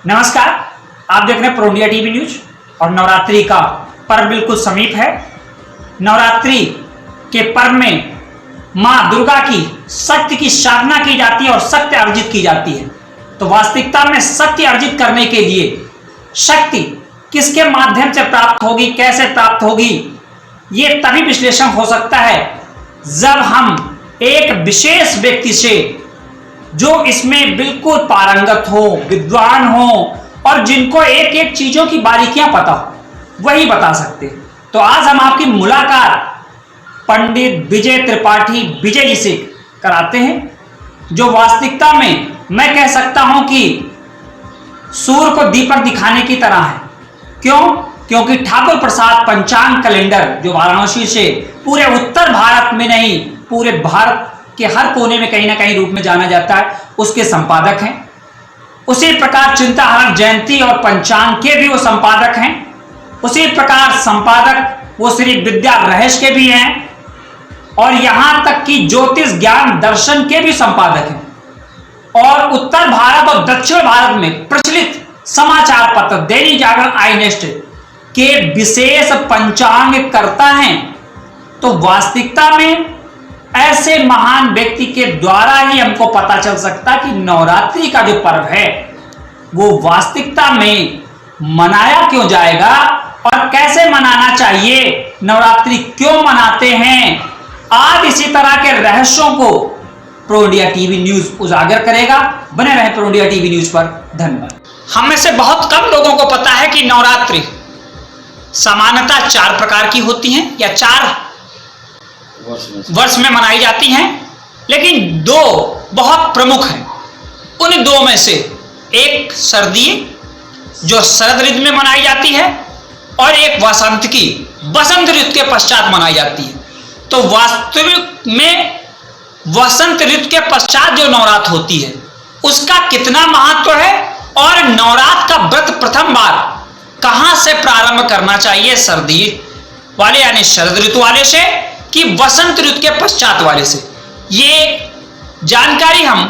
नमस्कार, आप देख रहे हैं प्रो इंडिया टीवी न्यूज। और नवरात्रि का पर्व बिल्कुल समीप है। नवरात्रि के पर्व में मां दुर्गा की शक्ति की साधना की जाती है और शक्ति अर्जित की जाती है। तो वास्तविकता में शक्ति अर्जित करने के लिए शक्ति किसके माध्यम से प्राप्त होगी, कैसे प्राप्त होगी, ये तभी विश्लेषण हो सकता है जब हम एक विशेष व्यक्ति से, जो इसमें बिल्कुल पारंगत हो, विद्वान हो और जिनको एक एक चीजों की बारीकियां पता हो, वही बता सकते हैं। तो आज हम आपकी मुलाकात पंडित विजय त्रिपाठी विजय जी से कराते हैं, जो वास्तविकता में मैं कह सकता हूं कि सूर्य को दीपक दिखाने की तरह है। क्यों? क्योंकि ठाकुर प्रसाद पंचांग कैलेंडर, जो वाराणसी से पूरे उत्तर भारत में नहीं, पूरे भारत के हर कोने में कहीं ना कहीं रूप में जाना जाता है, उसके संपादक हैं। उसी प्रकार चिंताहरण जयंती और पंचांग के भी वो संपादक हैं। उसी प्रकार संपादक वो श्री विद्या रहस्य के भी हैं और यहां तक कि ज्योतिष ज्ञान दर्शन के भी संपादक हैं। और उत्तर भारत और दक्षिण भारत में प्रचलित समाचार पत्र दैनिक जागरण, आई नेस्ट के विशेष पंचांग करता हैं। तो वास्तविकता में ऐसे महान व्यक्ति के द्वारा ही हमको पता चल सकता कि नवरात्रि का जो पर्व है वो वास्तविकता में मनाया क्यों जाएगा और कैसे मनाना चाहिए, नवरात्रि क्यों मनाते हैं। आज इसी तरह के रहस्यों को प्रो इंडिया टीवी न्यूज उजागर करेगा। बने रहे प्रो इंडिया टीवी न्यूज पर। धन्यवाद। हम में से बहुत कम लोगों को पता है कि नवरात्रि सामान्यतः 4 प्रकार की होती हैं या 4 वर्ष में मनाई जाती हैं, लेकिन 2 बहुत प्रमुख हैं। उन 2 में से एक सर्दी, जो शरद ऋतु में मनाई जाती है, और एक वसंत की, वसंत ऋतु के पश्चात मनाई जाती है। तो वास्तविक में वसंत ऋतु के पश्चात जो नवरात्र होती है उसका कितना महत्व है और नवरात्र का व्रत प्रथम बार कहां से प्रारंभ करना चाहिए, सर्दी वाले यानी शरद ऋतु वाले से कि वसंत ऋतु के पश्चात वाले से, ये जानकारी हम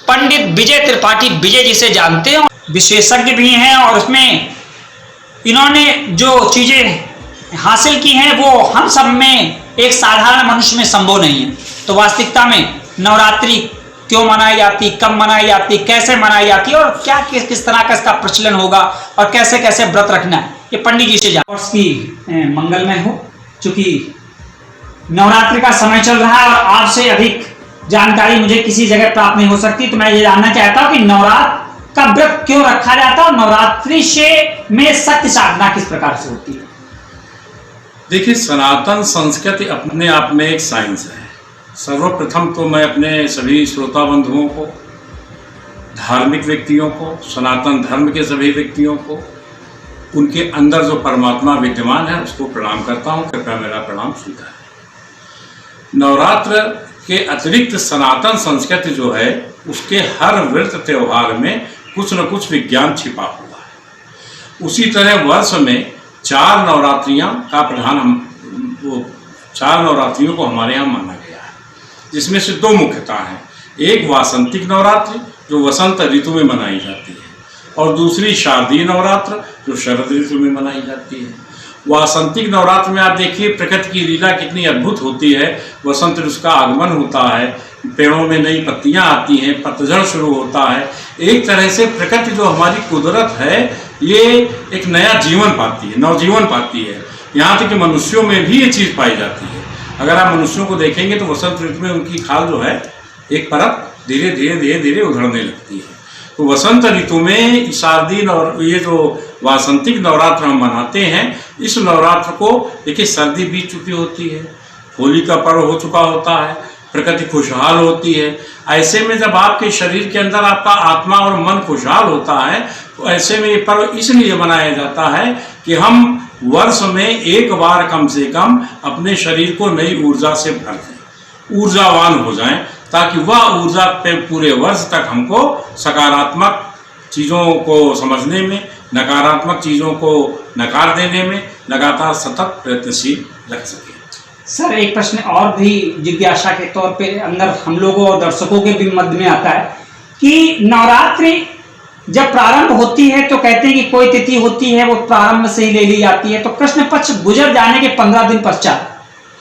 पंडित विजय त्रिपाठी विजय जी से जानते हैं। विशेषज्ञ भी हैं और उसमें इन्होंने जो चीजें हासिल की हैं वो हम सब में, एक साधारण मनुष्य में संभव नहीं है। तो वास्तविकता में नवरात्रि क्यों मनाई जाती, कब मनाई जाती, कैसे मनाई जाती और क्या किस तरह का इसका प्रचलन होगा और कैसे कैसे व्रत रखना है, ये पंडित जी से जान। की मंगलमय हो, चूंकि नवरात्रि का समय चल रहा है और आपसे अधिक जानकारी मुझे किसी जगह प्राप्त नहीं हो सकती। तो मैं ये जानना चाहता हूं कि नवरात्र का व्रत क्यों रखा जाता है और नवरात्रि से में शक्ति साधना किस प्रकार से होती है। देखिए, सनातन संस्कृति अपने आप में एक साइंस है। सर्वप्रथम तो मैं अपने सभी श्रोता बंधुओं को, धार्मिक व्यक्तियों को, सनातन धर्म के सभी व्यक्तियों को, उनके अंदर जो परमात्मा विद्यमान है उसको प्रणाम करता हूं। कृपया मेरा प्रणाम स्वीकार। नवरात्र के अतिरिक्त सनातन संस्कृति जो है उसके हर व्रत त्योहार में कुछ न कुछ विज्ञान छिपा हुआ है। उसी तरह वर्ष में 4 नवरात्रियां का प्रधान वो 4 नवरात्रियों को हमारे यहाँ माना गया है, जिसमें से 2 मुख्यतः हैं। एक वासंतिक नवरात्रि जो वसंत ऋतु में मनाई जाती है और दूसरी शारदीय नवरात्र जो शरद ऋतु में मनाई जाती है। वासंतिक नवरात्र में आप देखिए प्रकृति की लीला कितनी अद्भुत होती है। वसंत ऋतु का आगमन होता है, पेड़ों में नई पत्तियां आती हैं, पतझड़ शुरू होता है। एक तरह से प्रकृति जो हमारी कुदरत है ये एक नया जीवन पाती है, नवजीवन पाती है। यहाँ तक कि मनुष्यों में भी ये चीज़ पाई जाती है। अगर आप मनुष्यों को देखेंगे तो वसंत ऋतु में उनकी खाल जो है एक परत धीरे धीरे धीरे धीरे उधड़ने लगती है। तो वसंत ऋतु में शारदीय और ये जो वासंतिक नवरात्र हम मनाते हैं, इस नवरात्र को देखिए सर्दी बीत चुकी होती है, होली का पर्व हो चुका होता है, प्रकृति खुशहाल होती है। ऐसे में जब आपके शरीर के अंदर आपका आत्मा और मन खुशहाल होता है तो ऐसे में ये पर्व इसलिए मनाया जाता है कि हम वर्ष में एक बार कम से कम अपने शरीर को नई ऊर्जा से भर दें, ऊर्जावान हो जाएं, ताकि वह ऊर्जा पे पूरे वर्ष तक हमको सकारात्मक चीज़ों को समझने में, नकारात्मक चीज़ों को नकार देने में लगातार सतत प्रयत्नशील रख सके। सर, एक प्रश्न और भी जिज्ञासा के तौर पे अंदर हम लोगों और दर्शकों के भी मध्य में आता है कि नवरात्रि जब प्रारंभ होती है तो कहते हैं कि कोई तिथि होती है वो प्रारंभ से ही ले ली जाती है, तो कृष्ण पक्ष गुजर जाने के 15 दिन पश्चात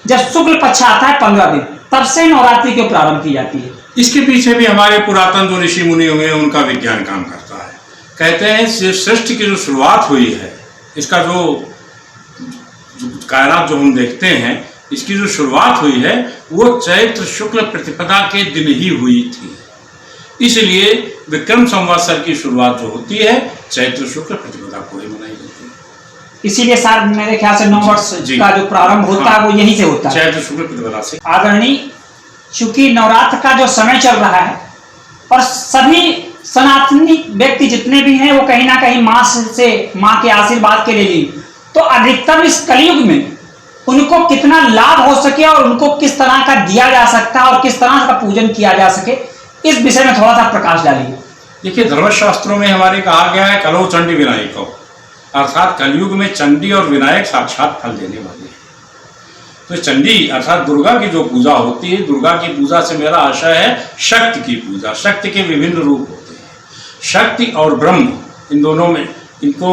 जब शुक्ल पक्ष आता है 15 दिन, तब से नवरात्रि क्यों प्रारंभ की जाती है? इसके पीछे भी हमारे पुरातन जो ऋषि मुनि हुए उनका विज्ञान काम करता है। कहते हैं सृष्टि की जो शुरुआत हुई है, इसका जो कायनात जो हम देखते हैं, इसकी जो शुरुआत हुई है वो चैत्र शुक्ल प्रतिपदा के दिन ही हुई थी। इसलिए विक्रम संवत्सर की शुरुआत जो होती है चैत्र शुक्ल प्रतिपदा को ही मनाई जाती है। इसीलिए सर मेरे ख्याल से नववर्ष का जो प्रारंभ होता है वो यहीं से होता है, चैत्र शुक्ल प्रतिपदा से। आदरणीय, चूंकि नवरात्र का जो समय चल रहा है और सभी सनातनी व्यक्ति जितने भी हैं वो कहीं ना कहीं माँ के आशीर्वाद के लिए ली, तो अधिकतम इस कलयुग में उनको कितना लाभ हो सके और उनको किस तरह का दिया जा सकता है और किस तरह का पूजन किया जा सके, इस विषय में थोड़ा सा प्रकाश डालिए। देखिए, धर्मशास्त्रों में हमारे कहा गया है कलो चंडी विनायको, अर्थात कलयुग में चंडी और विनायक साक्षात फल देने वाले हैं। तो चंडी अर्थात दुर्गा की जो पूजा होती है, दुर्गा की पूजा से मेरा आशय है शक्ति की पूजा। शक्ति के विभिन्न रूप होते हैं, शक्ति और ब्रह्म, इन दोनों में इनको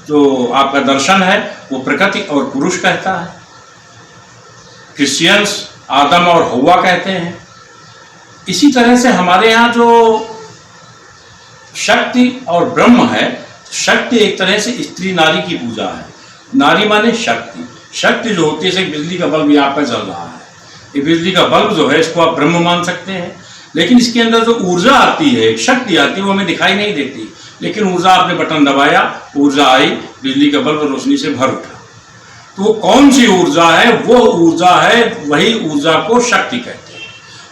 जो आपका दर्शन है वो प्रकृति और पुरुष कहता है। क्रिश्चियंस आदम और हव्वा कहते हैं। इसी तरह से हमारे यहाँ जो शक्ति और ब्रह्म है, शक्ति एक तरह से स्त्री नारी की पूजा है। नारी माने शक्ति, शक्ति जो होती है, जैसे बिजली का बल्ब यहाँ पे चल रहा है, ये बिजली का बल्ब जो है इसको आप ब्रह्म मान सकते हैं, लेकिन इसके अंदर जो ऊर्जा आती है, शक्ति आती है, वो हमें दिखाई नहीं देती, लेकिन ऊर्जा आपने बटन दबाया, ऊर्जा आई, बिजली का बल्ब रोशनी से भर उठा। तो वो कौन सी ऊर्जा है? वो ऊर्जा है, वही ऊर्जा को शक्ति कहते हैं।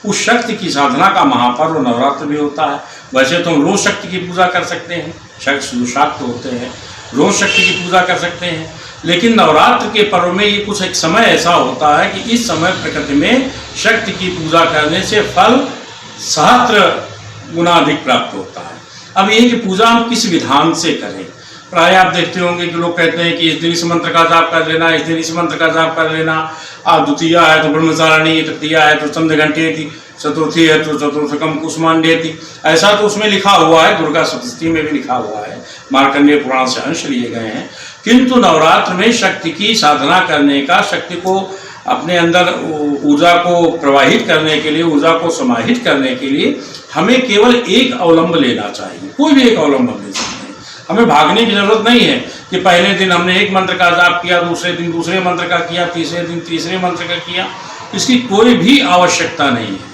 उस शक्ति की साधना का महापर्व नवरात्र भी होता है। वैसे तो हम रोज शक्ति की पूजा कर सकते हैं, शाक्त होते हैं, रोज शक्ति की पूजा कर सकते हैं, लेकिन नवरात्र के पर्व में ये कुछ एक समय ऐसा होता है कि इस समय प्रकृति में शक्ति की पूजा करने से फल सहस्त्र गुना अधिक प्राप्त होता है। अब ये कि पूजा हम किस विधान से करें। प्राय आप देखते होंगे कि लोग कहते हैं कि इस दिन इस मंत्र का जाप कर लेना, इस दिन इस मंत्र का जाप कर लेना, आज द्वितीया है तो ब्रह्मचारिणी, तृतीया है तो चंद्रघंटेति, चतुर्थी है तो चतुर्थकम कुसुमांडेति। ऐसा तो उसमें लिखा हुआ है, दुर्गा सप्तशती में भी लिखा हुआ है, मार्कंडेय पुराण से अंश लिए गए हैं। किंतु नवरात्र में शक्ति की साधना करने का, शक्ति को अपने अंदर ऊर्जा को प्रवाहित करने के लिए, ऊर्जा को समाहित करने के लिए हमें केवल एक अवलंब लेना चाहिए। कोई भी एक अवलंब ले सकते हैं, हमें भागने की जरूरत नहीं है कि पहले दिन हमने एक मंत्र का जाप किया, दूसरे दिन दूसरे मंत्र का किया, तीसरे दिन तीसरे मंत्र का किया। इसकी कोई भी आवश्यकता नहीं है।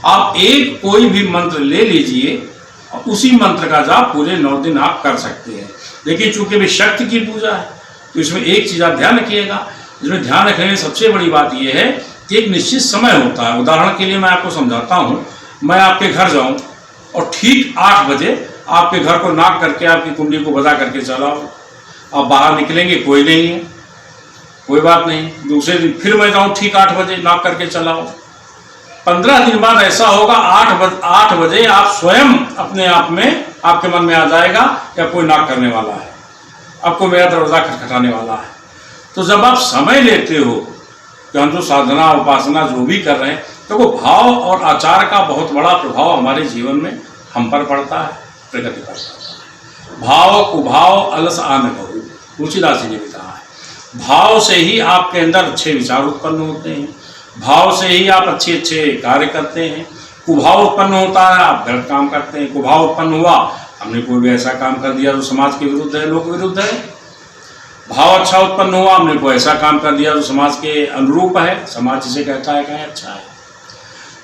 आप एक कोई भी मंत्र ले लीजिए और उसी मंत्र का जाप पूरे 9 दिन आप कर सकते हैं। लेकिन चूंकि भी शक्ति की पूजा है तो इसमें एक चीज़ आप ध्यान रखिएगा। इसमें ध्यान रखने की सबसे बड़ी बात यह है कि एक निश्चित समय होता है। उदाहरण के लिए मैं आपको समझाता हूँ, मैं आपके घर जाऊँ और ठीक 8 बजे आपके घर को नॉक करके आपकी कुंडी को बजा करके चलाओ, आप बाहर निकलेंगे, कोई नहीं है, कोई बात नहीं। दूसरे दिन फिर मैं जाऊँ ठीक 8 बजे नॉक करके चलाओ। 15 दिन बाद ऐसा होगा 8 बजे आप स्वयं अपने आप में आपके मन में आ जाएगा कि कोई नॉक करने वाला है, आपको मेरा दरवाजा खटखटाने वाला है। तो जब आप समय लेते हो कि हम जो साधना उपासना जो भी कर रहे हैं, तो वो भाव और आचार का बहुत बड़ा प्रभाव हमारे जीवन में हम पर पड़ता है, प्रगति पर पड़ता है। भाव कुभाव अलस आन कहू, तुलसीदास जी ने भी कहा है। भाव से ही आपके अंदर अच्छे विचार उत्पन्न होते हैं, भाव से ही आप अच्छे अच्छे कार्य करते हैं। कुभाव उत्पन्न होता है, आप गलत काम करते हैं। कुभाव उत्पन्न हुआ, हमने कोई भी ऐसा काम कर दिया जो समाज के विरुद्ध है, लोक विरुद्ध है। भाव अच्छा उत्पन्न हुआ, हमने कोई ऐसा काम कर दिया जो समाज के अनुरूप है, समाज जिसे कहता है कहें अच्छा है।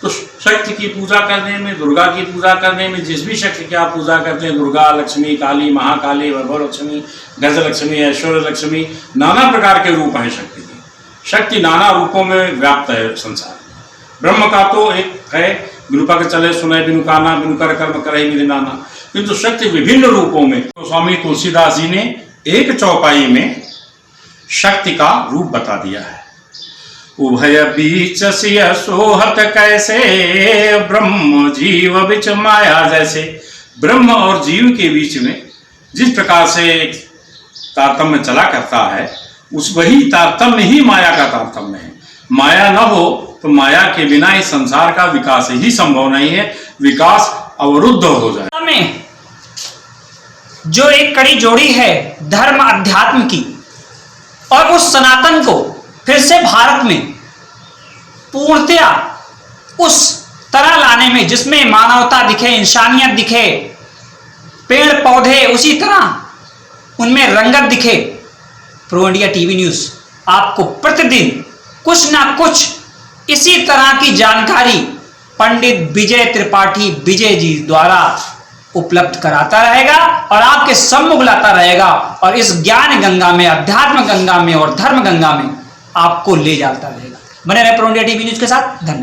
तो शक्ति की पूजा करने में, दुर्गा की पूजा करने में, जिस भी शक्ति की आप पूजा करते हैं, दुर्गा, लक्ष्मी, काली, महाकाली, वैभव लक्ष्मी, गज लक्ष्मी, ऐश्वर्य लक्ष्मी, नाना प्रकार के रूप हैं शक्ति के। शक्ति नाना रूपों में व्याप्त है संसार में। ब्रह्म का तो एक है, बिनु पग चले सुने बिनु काना, बिनु कर कर्म करे मिले नाना। किंतु शक्ति विभिन्न रूपों में। तो स्वामी तुलसीदास जी ने एक चौपाई में शक्ति का रूप बता दिया है। उभय बीच सिय सोहत कैसे, ब्रह्म जीव बिच माया जैसे। ब्रह्म और जीव के बीच में जिस प्रकार से तारतम्य चला करता है, उस वही तारतम्य ही माया का तारतम्य है। माया न हो तो माया के बिना इस संसार का विकास ही संभव नहीं है, विकास अवरुद्ध हो जाए। जो एक कड़ी जोड़ी है धर्म अध्यात्म की, और उस सनातन को फिर से भारत में पूर्णतया उस तरह लाने में जिसमें मानवता दिखे, इंसानियत दिखे, पेड़ पौधे उसी तरह उनमें रंगत दिखे। प्रो इंडिया टीवी न्यूज़ आपको प्रतिदिन कुछ ना कुछ इसी तरह की जानकारी पंडित विजय त्रिपाठी विजय जी द्वारा उपलब्ध कराता रहेगा और आपके सम्मुख लाता रहेगा, और इस ज्ञान गंगा में, अध्यात्म गंगा में और धर्म गंगा में आपको ले जाता रहेगा। बने रहे प्रो इंडिया टीवी न्यूज़ के साथ। धन्यवाद।